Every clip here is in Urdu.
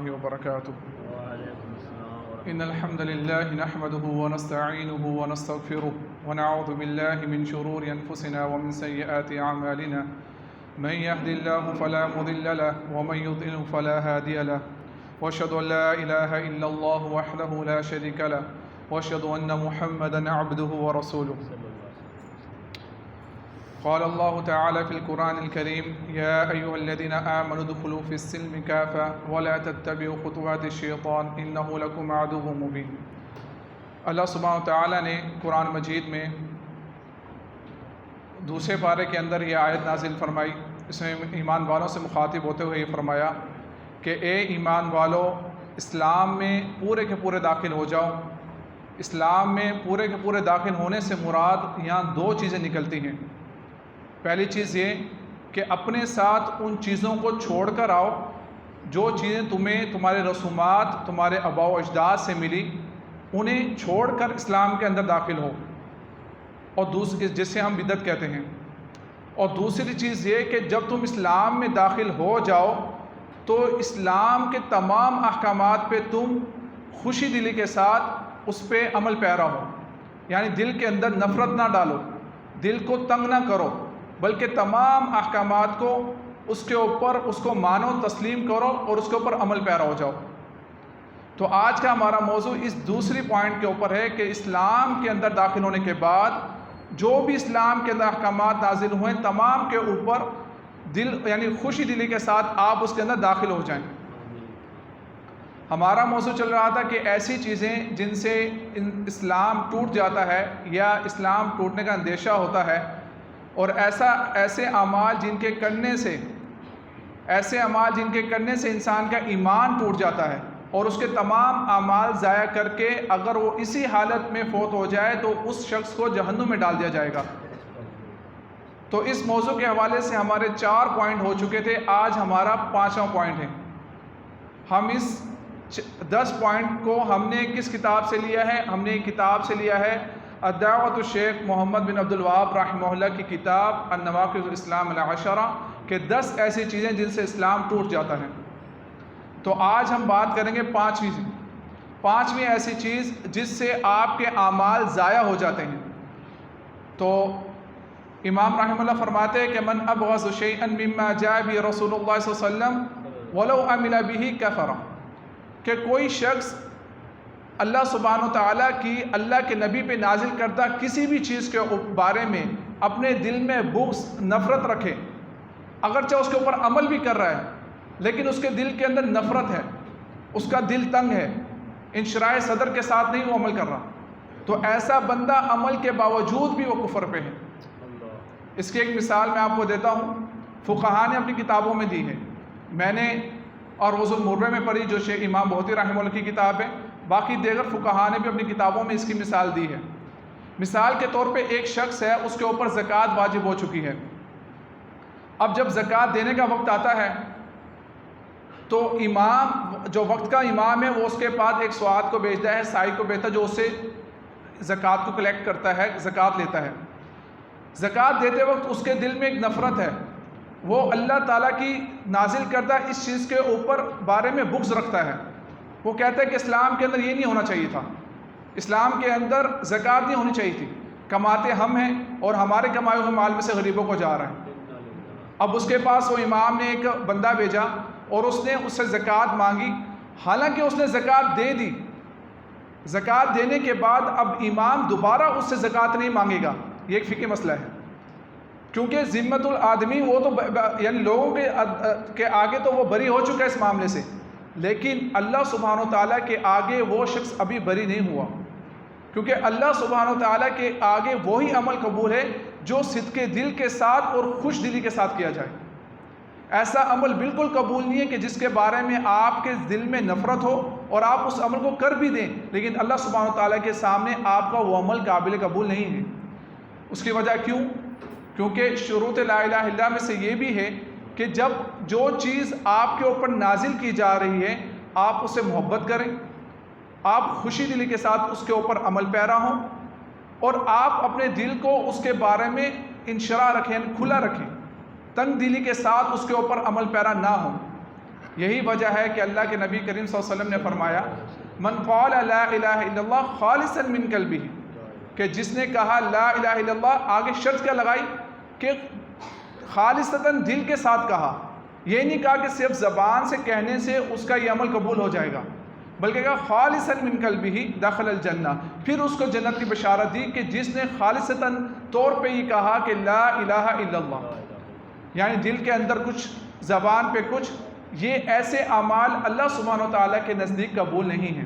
الله وبركاته. وعلیکم السلام ورحمۃ إن الحمد لله نحمده ونستعينه ونستغفره ونعوذ بالله من شرور أنفسنا ومن سيئات أعمالنا من يهد الله فلا مضل له ومن يضلل فلا هادي له وأشهد أن لا إله إلا الله وحده لا شريك له وأشهد أن محمدا عبده ورسوله. صلی اللہ علیہ وسلم. قال الله تعالى في القرآن الكريم يا أيها الذين آمنوا ادخلوا في السلم كافة ولا تتبعوا خطوات الشيطان إنه لكم عدو مبين. اللہ سبحانہ وتعالی نے قرآن مجید میں دوسرے پارے کے اندر یہ آیت نازل فرمائی. اس میں ایمان والوں سے مخاطب ہوتے ہوئے یہ فرمایا کہ اے ایمان والو، اسلام میں پورے کے پورے داخل ہو جاؤ. اسلام میں پورے کے پورے داخل ہونے سے مراد یہاں دو چیزیں نکلتی ہیں. پہلی چیز یہ کہ اپنے ساتھ ان چیزوں کو چھوڑ کر آؤ جو چیزیں تمہیں تمہارے رسومات تمہارے آباء و اجداد سے ملی، انہیں چھوڑ کر اسلام کے اندر داخل ہو، اور جسے ہم بدعت کہتے ہیں. اور دوسری چیز یہ کہ جب تم اسلام میں داخل ہو جاؤ تو اسلام کے تمام احکامات پہ تم خوشی دلی کے ساتھ اس پہ عمل پیرا ہو. یعنی دل کے اندر نفرت نہ ڈالو، دل کو تنگ نہ کرو، بلکہ تمام احکامات کو اس کے اوپر اس کو مانو، تسلیم کرو اور اس کے اوپر عمل پیرا ہو جاؤ. تو آج کا ہمارا موضوع اس دوسری پوائنٹ کے اوپر ہے کہ اسلام کے اندر داخل ہونے کے بعد جو بھی اسلام کے اندر احکامات نازل ہوئے تمام کے اوپر دل یعنی خوشی دلی کے ساتھ آپ اس کے اندر داخل ہو جائیں. ہمارا موضوع چل رہا تھا کہ ایسی چیزیں جن سے اسلام ٹوٹ جاتا ہے یا اسلام ٹوٹنے کا اندیشہ ہوتا ہے، اور ایسے اعمال جن کے کرنے سے انسان کا ایمان ٹوٹ جاتا ہے اور اس کے تمام اعمال ضائع کر کے اگر وہ اسی حالت میں فوت ہو جائے تو اس شخص کو جہنم میں ڈال دیا جائے گا. تو اس موضوع کے حوالے سے ہمارے 4 پوائنٹ ہو چکے تھے، آج ہمارا 5واں پوائنٹ ہے. ہم اس 10 پوائنٹ کو ہم نے کس کتاب سے لیا ہے؟ ہم نے کتاب سے لیا ہے الدعوۃ الشیخ محمد بن عبد الوہاب رحمہ اللہ کی کتاب النواقض الاسلام العشرہ کہ 10 ایسی چیزیں جن سے اسلام ٹوٹ جاتا ہے. تو آج ہم بات کریں گے 5ویں ایسی چیز جس سے آپ کے اعمال ضائع ہو جاتے ہیں. تو امام رحمہ اللہ فرماتے ہیں کہ من ابغض شیئا مما جاء به رسول اللہ صلی اللہ علیہ وسلم ولو عمل به کفر، کہ کوئی شخص اللہ سبحانہ و تعالیٰ کی اللہ کے نبی پہ نازل کردہ کسی بھی چیز کے بارے میں اپنے دل میں بغض نفرت رکھے، اگرچہ اس کے اوپر عمل بھی کر رہا ہے لیکن اس کے دل کے اندر نفرت ہے، اس کا دل تنگ ہے، انشراح صدر کے ساتھ نہیں وہ عمل کر رہا، تو ایسا بندہ عمل کے باوجود بھی وہ کفر پہ ہے. اس کی ایک مثال میں آپ کو دیتا ہوں، فقہاء نے اپنی کتابوں میں دی ہے، میں نے اور وضو المربع میں پڑھی جو شیخ امام بہتی رحمہ اللہ کی کتاب ہے، باقی دیگر فقہاء نے بھی اپنی کتابوں میں اس کی مثال دی ہے. مثال کے طور پہ ایک شخص ہے، اس کے اوپر زکوٰۃ واجب ہو چکی ہے. اب جب زکوٰۃ دینے کا وقت آتا ہے تو امام جو وقت کا امام ہے وہ اس کے پاس ایک سواد کو بھیجتا ہے، سائی کو بھیجتا ہے جو اس سے زکوٰۃ کو کلیکٹ کرتا ہے، زکوٰۃ لیتا ہے. زکوٰۃ دیتے وقت اس کے دل میں ایک نفرت ہے، وہ اللہ تعالیٰ کی نازل کردہ اس چیز کے اوپر بارے میں بغض رکھتا ہے. وہ کہتا ہے کہ اسلام کے اندر یہ نہیں ہونا چاہیے تھا، اسلام کے اندر زکوٰۃ نہیں ہونی چاہیے تھی، کماتے ہم ہیں اور ہمارے کمائے ہوئے مال میں سے غریبوں کو جا رہا ہے. اب اس کے پاس وہ امام نے ایک بندہ بھیجا اور اس نے اس سے زکوٰۃ مانگی، حالانکہ اس نے زکوٰۃ دے دی. زکوٰۃ دینے کے بعد اب امام دوبارہ اس سے زکوٰۃ نہیں مانگے گا. یہ ایک فقہی مسئلہ ہے، کیونکہ ذمت الآدمی وہ تو یعنی لوگوں کے آگے تو وہ بری ہو چکا ہے اس معاملے سے، لیکن اللہ سبحانہ و تعالیٰ کے آگے وہ شخص ابھی بری نہیں ہوا، کیونکہ اللہ سبحانہ و تعالیٰ کے آگے وہی عمل قبول ہے جو صدق دل کے ساتھ اور خوش دلی کے ساتھ کیا جائے. ایسا عمل بالکل قبول نہیں ہے کہ جس کے بارے میں آپ کے دل میں نفرت ہو اور آپ اس عمل کو کر بھی دیں لیکن اللہ سبحانہ و تعالیٰ کے سامنے آپ کا وہ عمل قابل قبول نہیں ہے. اس کی وجہ کیوں؟ کیونکہ شروط لا الہ الا اللہ میں سے یہ بھی ہے کہ جب جو چیز آپ کے اوپر نازل کی جا رہی ہے آپ اسے محبت کریں، آپ خوشی دلی کے ساتھ اس کے اوپر عمل پیرا ہوں اور آپ اپنے دل کو اس کے بارے میں انشراح رکھیں، کھلا رکھیں، تنگ دلی کے ساتھ اس کے اوپر عمل پیرا نہ ہوں. یہی وجہ ہے کہ اللہ کے نبی کریم صلی اللہ علیہ وسلم نے فرمایا من قال لا الہ الا اللہ خالصا من قلبہ، کہ جس نے کہا لا الہ الا اللہ، آگے شرط کیا لگائی کہ خالصتاً دل کے ساتھ کہا، یہ نہیں کہا کہ صرف زبان سے کہنے سے اس کا یہ عمل قبول ہو جائے گا، بلکہ کہا خالصا من قلبہ دخل الجنہ، پھر اس کو جنت کی بشارت دی کہ جس نے خالصتاً طور پہ یہ کہا کہ لا الہ الا اللہ، یعنی دل کے اندر کچھ زبان پہ کچھ، یہ ایسے اعمال اللہ سبحانہ و تعالیٰ کے نزدیک قبول نہیں ہیں۔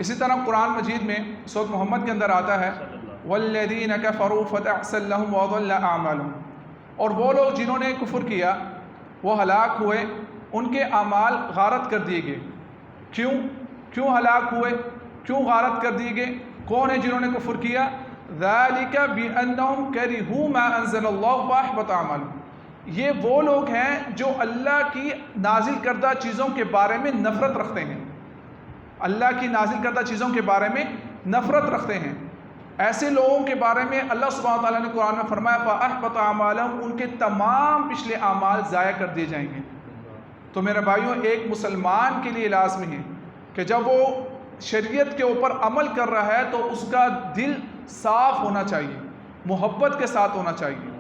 اسی طرح قرآن مجید میں سورۃ محمد کے اندر آتا ہے والذین کفروا فتحصل لهم وضل اعمالهم، اور وہ لوگ جنہوں نے کفر کیا وہ ہلاک ہوئے، ان کے اعمال غارت کر دیے گئے۔ کیوں ہلاک ہوئے، کیوں غارت کر دیے گئے؟ کون ہے جنہوں نے کفر کیا؟ ذالک بانہم کرہوا ما انزل اللہ فاحبط اعمالهم، یہ وہ لوگ ہیں جو اللہ کی نازل کردہ چیزوں کے بارے میں نفرت رکھتے ہیں، اللہ کی نازل کردہ چیزوں کے بارے میں نفرت رکھتے ہیں۔ ایسے لوگوں کے بارے میں اللہ سبحانہ وتعالیٰ نے قرآن میں فرمایا فَأَحْبَطَ أَعْمَالَهُمْ، ان کے تمام پچھلے اعمال ضائع کر دیے جائیں گے۔ تو میرے بھائیوں، ایک مسلمان کے لیے لازمی ہے کہ جب وہ شریعت کے اوپر عمل کر رہا ہے تو اس کا دل صاف ہونا چاہیے، محبت کے ساتھ ہونا چاہیے۔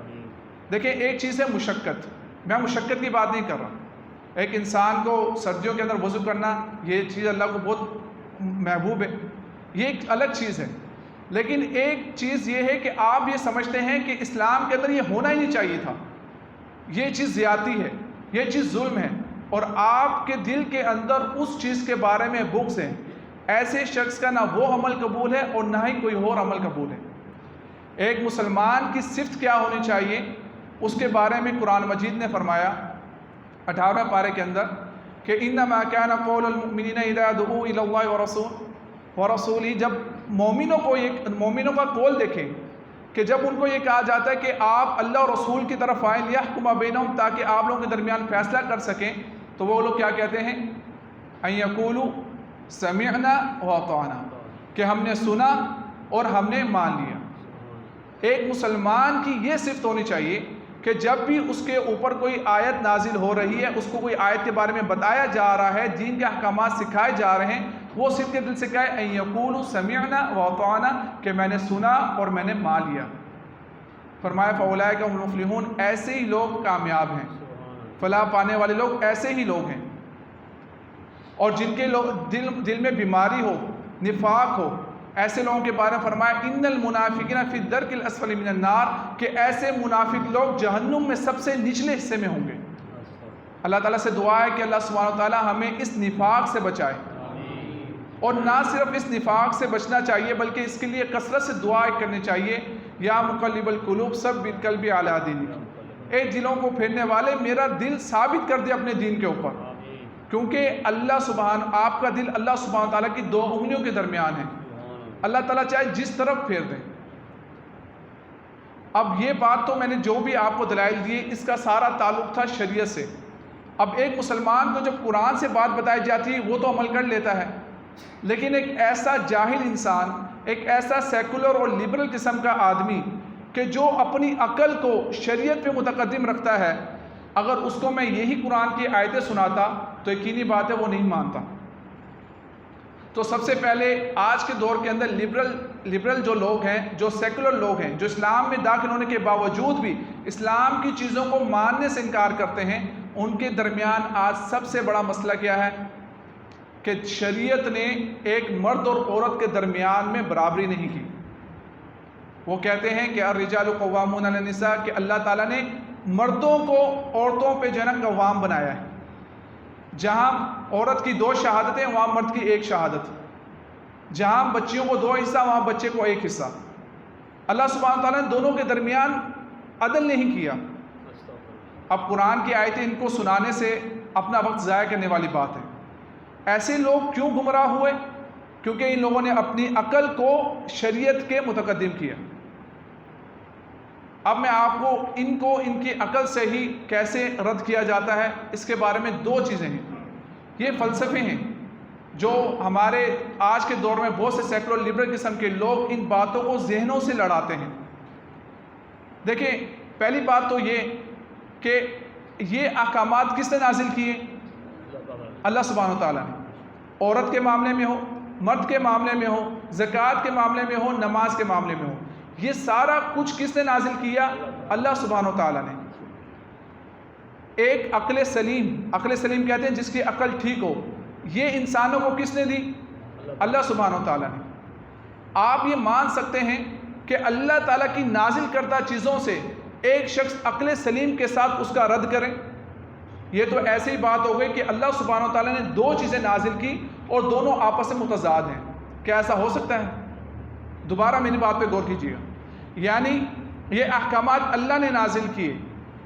دیکھیں، ایک چیز ہے مشقت، میں مشقت کی بات نہیں کر رہا، ایک انسان کو سردیوں کے اندر وضو کرنا یہ چیز اللہ کو بہت محبوب ہے، یہ ایک الگ چیز ہے، لیکن ایک چیز یہ ہے کہ آپ یہ سمجھتے ہیں کہ اسلام کے اندر یہ ہونا ہی نہیں چاہیے تھا، یہ چیز زیادتی ہے، یہ چیز ظلم ہے، اور آپ کے دل کے اندر اس چیز کے بارے میں بغض ہے، ایسے شخص کا نہ وہ عمل قبول ہے اور نہ ہی کوئی اور عمل قبول ہے۔ ایک مسلمان کی صفت کیا ہونی چاہیے، اس کے بارے میں قرآن مجید نے فرمایا 18 پارے کے اندر کہ انما کان قول المؤمنین اذا دعوا الی اللہ ورسولہ، جب مومنوں کا قول دیکھیں کہ جب ان کو یہ کہا جاتا ہے کہ آپ اللہ اور رسول کی طرف آئیں لیحکم بینہم، تاکہ آپ لوگوں کے درمیان فیصلہ کر سکیں، تو وہ لوگ کیا کہتے ہیں؟ ان یقولوا سمعنا واطعنا، کہ ہم نے سنا اور ہم نے مان لیا۔ ایک مسلمان کی یہ صفت ہونی چاہیے کہ جب بھی اس کے اوپر کوئی آیت نازل ہو رہی ہے، اس کو کوئی آیت کے بارے میں بتایا جا رہا ہے، دین کے احکامات سکھائے جا رہے ہیں، وہ صرف کے دل سے کہے ان یقولوا سمعنا واطعنا، کہ میں نے سنا اور میں نے مان لیا۔ فرمایا فاولئک هم المفلحون، ایسے ہی لوگ کامیاب ہیں، فلاح پانے والے لوگ ایسے ہی لوگ ہیں۔ اور جن کے دل میں بیماری ہو، نفاق ہو، ایسے لوگوں کے بارے میں فرمایا ان المنافقین فی الدرک الاسفل من النار، کہ ایسے منافق لوگ جہنم میں سب سے نچلے حصے میں ہوں گے۔ اللہ تعالیٰ سے دعا ہے کہ اللہ سبحانہ وتعالیٰ ہمیں اس نفاق سے بچائے، اور نہ صرف اس نفاق سے بچنا چاہیے بلکہ اس کے لیے کثرت سے دعا کرنی چاہیے، یا مقلب القلوب ثبت قلبی علی دینک، اے دلوں کو پھیرنے والے میرا دل ثابت کر دے اپنے دین کے اوپر، کیونکہ آپ کا دل اللہ سبحانہ تعالیٰ کی 2 انگلیوں کے درمیان ہے، اللہ تعالیٰ چاہے جس طرف پھیر دیں۔ اب یہ بات تو میں نے جو بھی آپ کو دلائل دیے، اس کا سارا تعلق تھا شریعت سے۔ اب ایک مسلمان کو جب قرآن سے بات بتائی جاتی ہے وہ تو عمل کر لیتا ہے، لیکن ایک ایسا جاہل انسان، ایک ایسا سیکولر اور لبرل قسم کا آدمی کہ جو اپنی عقل کو شریعت پہ متقدم رکھتا ہے، اگر اس کو میں یہی قرآن کی آیتیں سناتا تو یقینی بات ہے وہ نہیں مانتا۔ تو سب سے پہلے آج کے دور کے اندر لبرل جو لوگ ہیں، جو سیکولر لوگ ہیں، جو اسلام میں داخل ہونے کے باوجود بھی اسلام کی چیزوں کو ماننے سے انکار کرتے ہیں، ان کے درمیان آج سب سے بڑا مسئلہ کیا ہے کہ شریعت نے ایک مرد اور عورت کے درمیان میں برابری نہیں کی۔ وہ کہتے ہیں کہ الرجال قوامون علی النساء، کہ اللہ تعالیٰ نے مردوں کو عورتوں پہ جو ہے نا قوام بنایا ہے، جہاں عورت کی 2 شہادتیں وہاں مرد کی 1 شہادت، جہاں بچیوں کو 2 حصہ وہاں بچے کو 1 حصہ۔ اللہ سبحانہ تعالیٰ نے دونوں کے درمیان عدل نہیں کیا۔ اب قرآن کی آیتیں ان کو سنانے سے اپنا وقت ضائع کرنے والی بات ہے۔ ایسے لوگ کیوں گمراہ ہوئے؟ کیونکہ ان لوگوں نے اپنی عقل کو شریعت کے متقدم کیا۔ اب میں آپ کو ان کی عقل سے ہی کیسے رد کیا جاتا ہے اس کے بارے میں 2 چیزیں ہیں۔ یہ فلسفے ہیں جو ہمارے آج کے دور میں بہت سے سیکولر لبرل قسم کے لوگ ان باتوں کو ذہنوں سے لڑاتے ہیں۔ دیکھیں، پہلی بات تو یہ کہ یہ احکامات کس نے نازل کیے؟ اللہ سبحانہ و تعالیٰ نے. عورت کے معاملے میں ہو، مرد کے معاملے میں ہو، زکوٰۃ کے معاملے میں ہو، نماز کے معاملے میں ہو، یہ سارا کچھ کس نے نازل کیا؟ اللہ سبحانہ و تعالیٰ نے. ایک عقل سلیم کہتے ہیں جس کی عقل ٹھیک ہو، یہ انسانوں کو کس نے دی؟ اللہ سبحانہ و تعالیٰ نے. آپ یہ مان سکتے ہیں کہ اللہ تعالیٰ کی نازل کردہ چیزوں سے ایک شخص عقل سلیم کے ساتھ اس کا رد کرے؟ یہ تو ایسی ہی بات ہو گئی کہ اللہ سبحانہ و تعالیٰ نے دو چیزیں نازل کی اور دونوں آپس میں متضاد ہیں. کیا ایسا ہو سکتا ہے؟ دوبارہ میری بات پہ غور کیجیے گا. یعنی یہ احکامات اللہ نے نازل کیے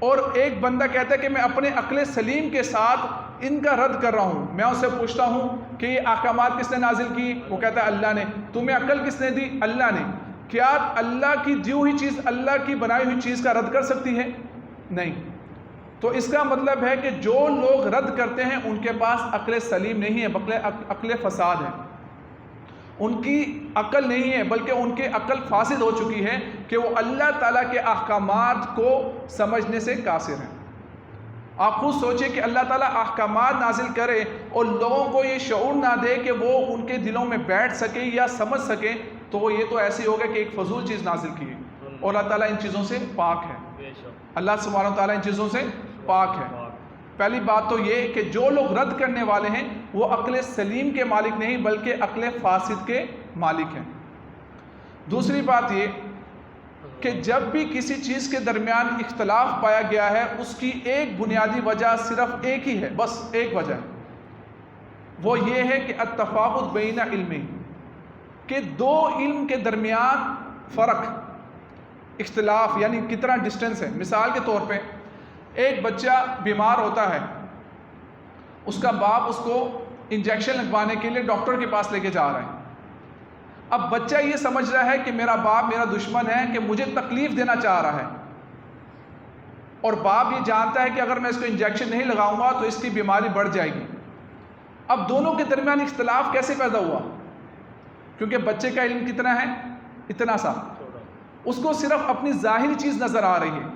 اور ایک بندہ کہتا ہے کہ میں اپنے عقل سلیم کے ساتھ ان کا رد کر رہا ہوں. میں اس سے پوچھتا ہوں کہ یہ احکامات کس نے نازل کی؟ وہ کہتا ہے اللہ نے. تمہیں عقل کس نے دی؟ اللہ نے. کیا اللہ کی دی ہوئی چیز اللہ کی بنائی ہوئی چیز کا رد کر سکتی ہے؟ نہیں. تو اس کا مطلب ہے کہ جو لوگ رد کرتے ہیں ان کے پاس عقل سلیم نہیں ہے بلکہ عقل فساد ہے. ان کی عقل نہیں ہے بلکہ ان کی عقل فاسد ہو چکی ہے کہ وہ اللہ تعالیٰ کے احکامات کو سمجھنے سے قاصر ہیں. آپ خود سوچیں کہ اللہ تعالیٰ احکامات نازل کرے اور لوگوں کو یہ شعور نہ دے کہ وہ ان کے دلوں میں بیٹھ سکے یا سمجھ سکے، تو یہ تو ایسے ہوگا کہ ایک فضول چیز نازل کی ہے اور اللہ تعالیٰ ان چیزوں سے پاک ہے. اللہ سبحانہ و تعالیٰ ان چیزوں سے پاک ہے. پہلی بات تو یہ کہ جو لوگ رد کرنے والے ہیں وہ عقل سلیم کے مالک نہیں بلکہ عقل فاسد کے مالک ہیں. دوسری بات یہ کہ جب بھی کسی چیز کے درمیان اختلاف پایا گیا ہے اس کی ایک بنیادی وجہ صرف ایک ہی ہے، بس ایک وجہ ہے، وہ یہ ہے کہ التفاوت بین علمین، کہ دو علم کے درمیان فرق، اختلاف یعنی کتنا ڈسٹنس ہے. مثال کے طور پہ ایک بچہ بیمار ہوتا ہے، اس کا باپ اس کو انجیکشن لگوانے کے لیے ڈاکٹر کے پاس لے کے جا رہا ہے. اب بچہ یہ سمجھ رہا ہے کہ میرا باپ میرا دشمن ہے کہ مجھے تکلیف دینا چاہ رہا ہے، اور باپ یہ جانتا ہے کہ اگر میں اس کو انجیکشن نہیں لگاؤں گا تو اس کی بیماری بڑھ جائے گی. اب دونوں کے درمیان اختلاف کیسے پیدا ہوا؟ کیونکہ بچے کا علم کتنا ہے؟ اتنا سا. اس کو صرف اپنی ظاہری چیز نظر آ رہی ہے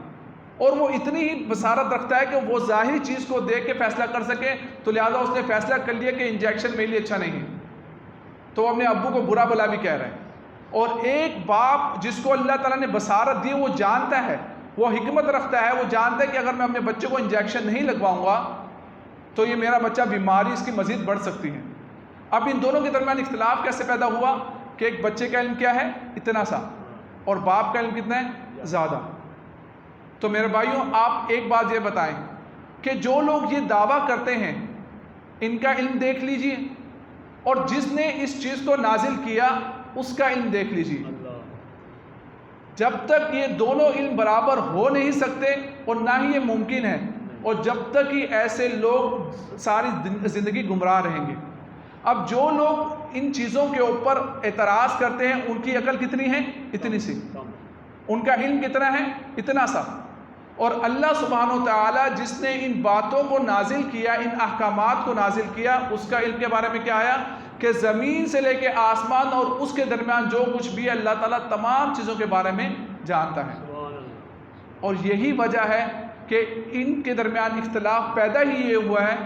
اور وہ اتنی ہی بصارت رکھتا ہے کہ وہ ظاہری چیز کو دیکھ کے فیصلہ کر سکے، تو لہٰذا اس نے فیصلہ کر لیا کہ انجیکشن میرے لیے اچھا نہیں ہے، تو وہ اپنے ابو کو برا بلا بھی کہہ رہے ہیں. اور ایک باپ جس کو اللہ تعالیٰ نے بصارت دی، وہ جانتا ہے، وہ حکمت رکھتا ہے، وہ جانتا ہے کہ اگر میں اپنے بچے کو انجیکشن نہیں لگواؤں گا تو یہ میرا بچہ بیماری اس کی مزید بڑھ سکتی ہے. اب ان دونوں کے درمیان اختلاف کیسے پیدا ہوا کہ ایک بچے کا علم کیا ہے؟ اتنا سا، اور باپ کا علم کتنا ہے؟ زیادہ. تو میرے بھائیوں، آپ ایک بات یہ بتائیں کہ جو لوگ یہ دعویٰ کرتے ہیں ان کا علم دیکھ لیجئے اور جس نے اس چیز کو نازل کیا اس کا علم دیکھ لیجئے. جب تک یہ دونوں علم برابر ہو نہیں سکتے اور نہ ہی یہ ممکن ہے، اور جب تک ہی ایسے لوگ ساری زندگی گمراہ رہیں گے. اب جو لوگ ان چیزوں کے اوپر اعتراض کرتے ہیں ان کی عقل کتنی ہے؟ اتنی سی. ان کا علم کتنا ہے؟ اتنا سا. اور اللہ سبحانہ و تعالیٰ جس نے ان باتوں کو نازل کیا، ان احکامات کو نازل کیا، اس کا علم کے بارے میں کیا آیا کہ زمین سے لے کے آسمان اور اس کے درمیان جو کچھ بھی ہے اللہ تعالیٰ تمام چیزوں کے بارے میں جانتا ہے. اور یہی وجہ ہے کہ ان کے درمیان اختلاف پیدا ہی یہ ہوا ہے